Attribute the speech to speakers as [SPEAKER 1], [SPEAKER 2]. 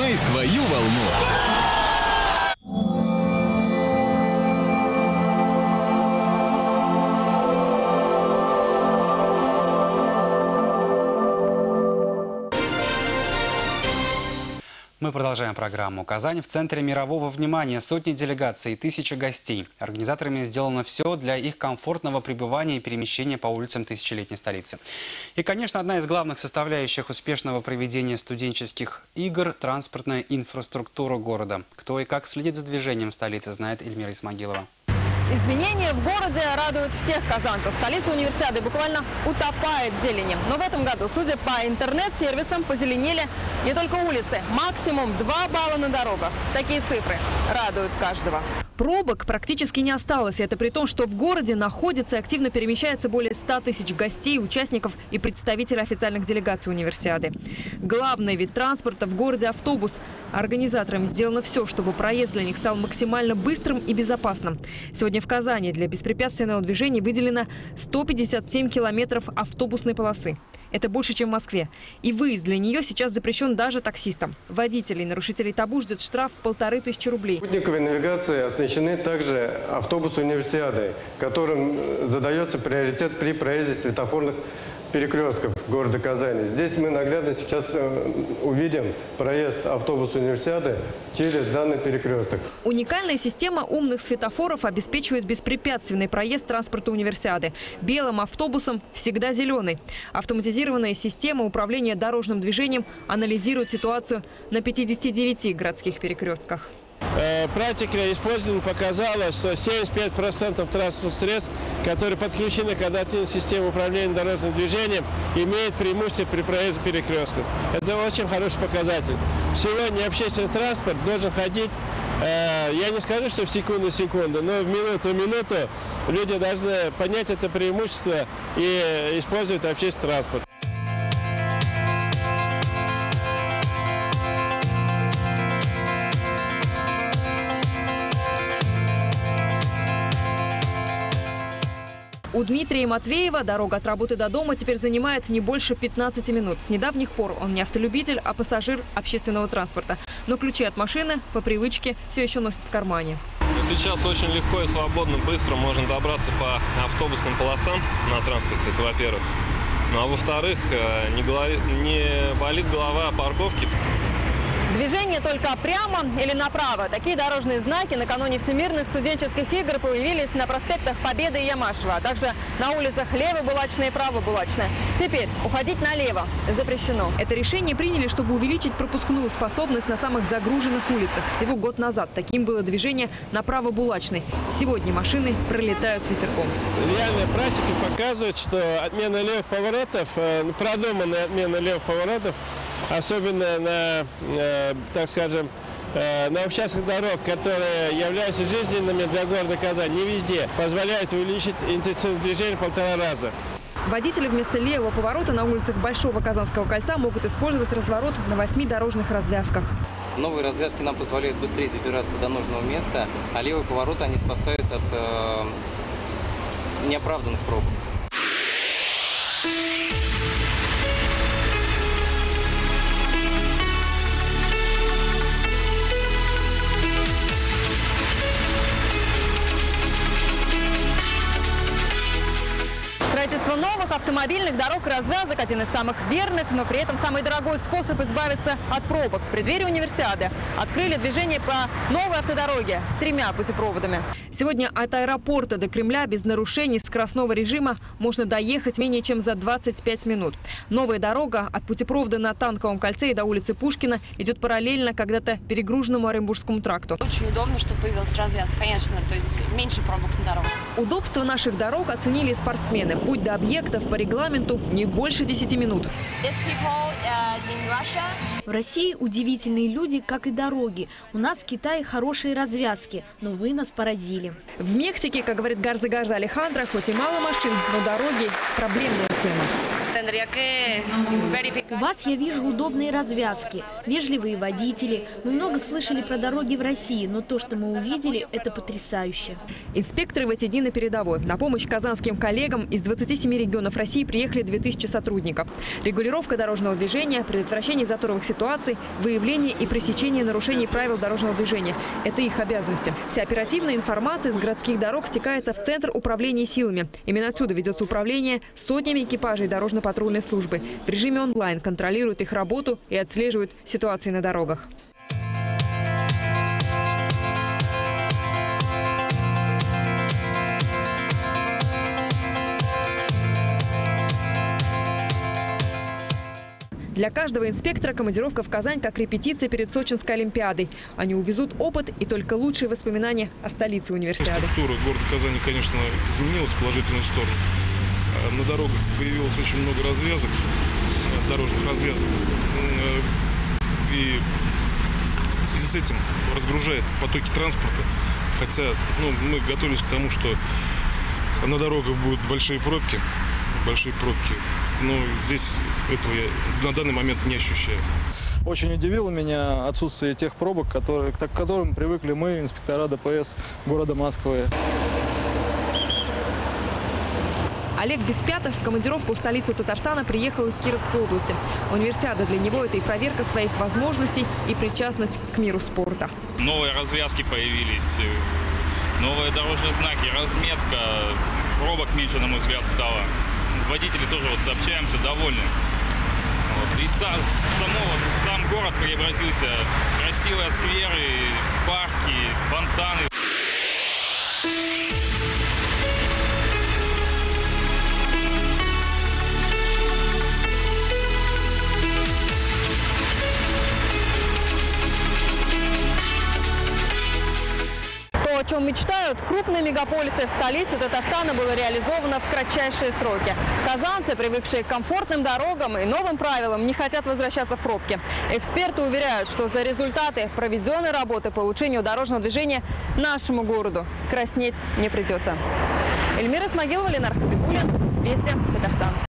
[SPEAKER 1] Поймай свою волну.
[SPEAKER 2] Мы продолжаем программу. Казань в центре мирового внимания. Сотни делегаций и тысячи гостей. Организаторами сделано все для их комфортного пребывания и перемещения по улицам тысячелетней столицы. И, конечно, одна из главных составляющих успешного проведения студенческих игр – транспортная инфраструктура города. Кто и как следит за движением столицы, знает Эльмира Исмагилова.
[SPEAKER 3] Изменения в городе радуют всех казанцев. Столица универсиады буквально утопает в зелени. Но в этом году, судя по интернет-сервисам, позеленели не только улицы. Максимум 2 балла на дорогах. Такие цифры радуют каждого. Пробок практически не осталось. Это при том, что в городе находится и активно перемещается более 100 тысяч гостей, участников и представителей официальных делегаций универсиады. Главный вид транспорта в городе – автобус. Организаторами сделано все, чтобы проезд для них стал максимально быстрым и безопасным. Сегодня в Казани для беспрепятственного движения выделено 157 километров автобусной полосы. Это больше, чем в Москве. И выезд для нее сейчас запрещен даже таксистам. Водителей и нарушителей табу ждет штраф в 1500 рублей.
[SPEAKER 4] Спутниковой навигации оснащены также автобусы универсиады, которым задается приоритет при проезде светофорных перекрестков города Казани. Здесь мы наглядно сейчас увидим проезд автобуса универсиады через данный перекресток.
[SPEAKER 3] Уникальная система умных светофоров обеспечивает беспрепятственный проезд транспорта универсиады. Белым автобусом всегда зеленый. Автоматизированная система управления дорожным движением анализирует ситуацию на 59 городских перекрестках.
[SPEAKER 5] Практика использования показала, что 75% транспортных средств, которые подключены к адаптивной системе управления дорожным движением, имеют преимущество при проезде перекрестков. Это очень хороший показатель. Сегодня общественный транспорт должен ходить, я не скажу, что в секунду, но в минуту люди должны понять это преимущество и использовать общественный транспорт.
[SPEAKER 3] У Дмитрия Матвеева дорога от работы до дома теперь занимает не больше 15 минут. С недавних пор он не автолюбитель, а пассажир общественного транспорта. Но ключи от машины по привычке все еще носит в кармане.
[SPEAKER 6] Сейчас очень легко и свободно, быстро можно добраться по автобусным полосам на транспорте, это во-первых. Ну а во-вторых, не болит голова о парковке.
[SPEAKER 3] Движение только прямо или направо. Такие дорожные знаки накануне Всемирных студенческих игр появились на проспектах Победы и Ямашева, а также на улицах Лево-Булачная и Право-Булачная. Теперь уходить налево запрещено. Это решение приняли, чтобы увеличить пропускную способность на самых загруженных улицах. Всего год назад таким было движение на Право-Булачной. Сегодня машины пролетают с ветерком.
[SPEAKER 5] Реальная практика показывает, что отмена левых поворотов, продуманная отмена левых поворотов, особенно на, так скажем, на участках дорог, которые являются жизненными для города Казань, не везде, позволяет увеличить интенсивность движения в 1,5 раза.
[SPEAKER 3] Водители вместо левого поворота на улицах Большого Казанского кольца могут использовать разворот на 8 дорожных развязках.
[SPEAKER 7] Новые развязки нам позволяют быстрее добираться до нужного места, а левые повороты они спасают от неоправданных пробок.
[SPEAKER 3] Строительство новых автомобильных дорог и развязок – один из самых верных, но при этом самый дорогой способ избавиться от пробок. В преддверии универсиады открыли движение по новой автодороге с 3 путепроводами. Сегодня от аэропорта до Кремля без нарушений скоростного режима можно доехать менее чем за 25 минут. Новая дорога от путепровода на Танковом кольце и до улицы Пушкина идет параллельно когда-то перегруженному Оренбургскому тракту.
[SPEAKER 8] Очень удобно, что появилась развязка, конечно, то есть меньше пробок на дорогах.
[SPEAKER 3] Удобство наших дорог оценили спортсмены. Путь до объектов по регламенту не больше 10 минут.
[SPEAKER 9] В России удивительные люди, как и дороги. У нас в Китае хорошие развязки, но вы нас поразили.
[SPEAKER 3] В Мексике, как говорит Гарза Алехандро, хоть и мало машин, но дороги – проблемная тема.
[SPEAKER 9] У вас я вижу удобные развязки, вежливые водители. Мы много слышали про дороги в России, но то, что мы увидели, это потрясающе.
[SPEAKER 3] Инспекторы в эти дни на передовой. На помощь казанским коллегам из 27 регионов России приехали 2000 сотрудников. Регулировка дорожного движения, предотвращение заторовых ситуаций, выявление и пресечение нарушений правил дорожного движения – это их обязанности. Вся оперативная информация с городских дорог стекается в Центр управления силами. Именно отсюда ведется управление сотнями экипажей дорожно-патрульной службы. В режиме онлайн контролируют их работу и отслеживают ситуации на дорогах. Для каждого инспектора командировка в Казань как репетиция перед Сочинской Олимпиадой. Они увезут опыт и только лучшие воспоминания о столице универсиады.
[SPEAKER 1] Структура города Казани, конечно, изменилась в положительную сторону. На дорогах появилось очень много развязок, дорожных развязок. И в связи с этим разгружает потоки транспорта. Хотя мы готовились к тому, что на дорогах будут большие пробки. Но здесь этого я на данный момент не ощущаю.
[SPEAKER 10] Очень удивило меня отсутствие тех пробок, к которым привыкли мы, инспектора ДПС города Москвы.
[SPEAKER 3] Олег Беспятов в командировку в столицу Татарстана приехал из Кировской области. Универсиада для него – это и проверка своих возможностей, и причастность к миру спорта.
[SPEAKER 11] Новые развязки появились, новые дорожные знаки, разметка, пробок меньше, на мой взгляд, стало. Водители тоже общаемся, довольны. И сам город преобразился. Красивые скверы, парки, фонтаны.
[SPEAKER 3] То, о чем мечтают крупные мегаполисы в столице Татарстана, было реализовано в кратчайшие сроки. Казанцы, привыкшие к комфортным дорогам и новым правилам, не хотят возвращаться в пробки. Эксперты уверяют, что за результаты проведенной работы по улучшению дорожного движения нашему городу краснеть не придется. Эльмира Смогилова, Ленар Хабибуллин, Вести, Татарстан.